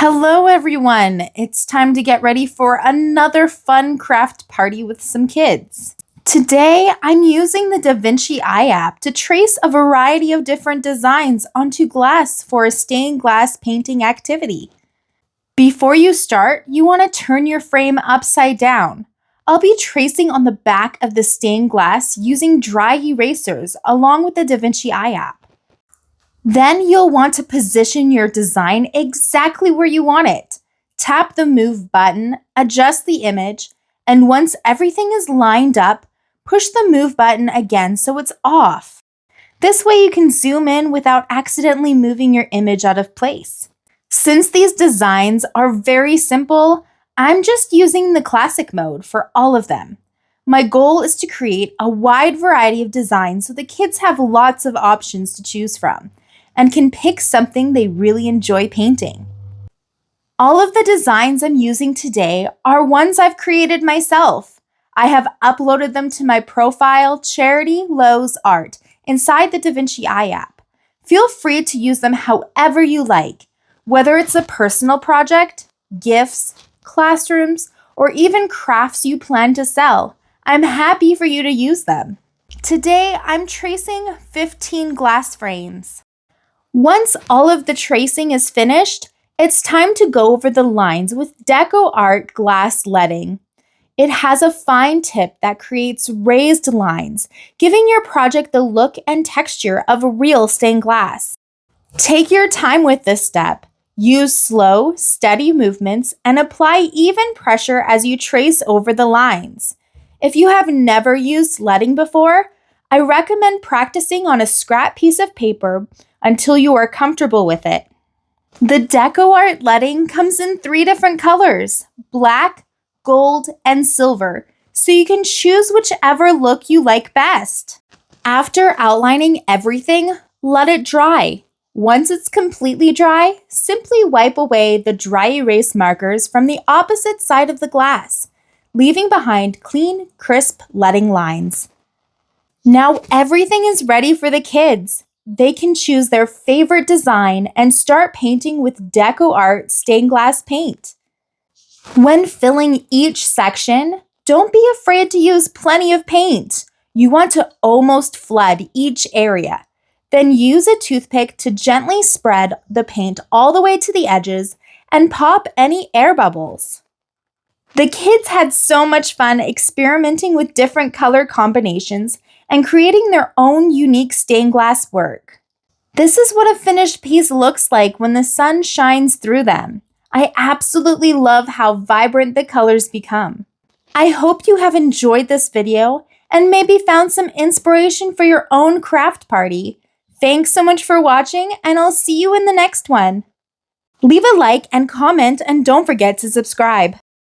Hello, everyone. It's time to get ready for another fun craft party with some kids. Today, I'm using the Vinci Eye App to trace a variety of different designs onto glass for a stained glass painting activity. Before you start, you want to turn your frame upside down. I'll be tracing on the back of the stained glass using dry erasers along with the Vinci Eye App. Then you'll want to position your design exactly where you want it. Tap the Move button, adjust the image, and once everything is lined up, push the Move button again so it's off. This way you can zoom in without accidentally moving your image out of place. Since these designs are very simple, I'm just using the classic mode for all of them. My goal is to create a wide variety of designs so the kids have lots of options to choose from and can pick something they really enjoy painting. All of the designs I'm using today are ones I've created myself. I have uploaded them to my profile, Charity Lowe's Art, inside the Vinci Eye app. Feel free to use them however you like, whether it's a personal project, gifts, classrooms, or even crafts you plan to sell. I'm happy for you to use them. Today, I'm tracing 15 glass frames. Once all of the tracing is finished, it's time to go over the lines with DecoArt glass leading. It has a fine tip that creates raised lines, giving your project the look and texture of real stained glass. Take your time with this step. Use slow, steady movements and apply even pressure as you trace over the lines. If you have never used leading before, I recommend practicing on a scrap piece of paper until you are comfortable with it. The DecoArt leading comes in 3 different colors: black, gold, and silver, so you can choose whichever look you like best. After outlining everything, let it dry. Once it's completely dry, simply wipe away the dry erase markers from the opposite side of the glass, leaving behind clean, crisp leading lines. Now everything is ready for the kids. They can choose their favorite design and start painting with DecoArt Stained Glass Paint. When filling each section, don't be afraid to use plenty of paint. You want to almost flood each area. Then use a toothpick to gently spread the paint all the way to the edges and pop any air bubbles. The kids had so much fun experimenting with different color combinations and creating their own unique stained glass work. This is what a finished piece looks like when the sun shines through them. I absolutely love how vibrant the colors become. I hope you have enjoyed this video and maybe found some inspiration for your own craft party. Thanks so much for watching, and I'll see you in the next one. Leave a like and comment, and don't forget to subscribe.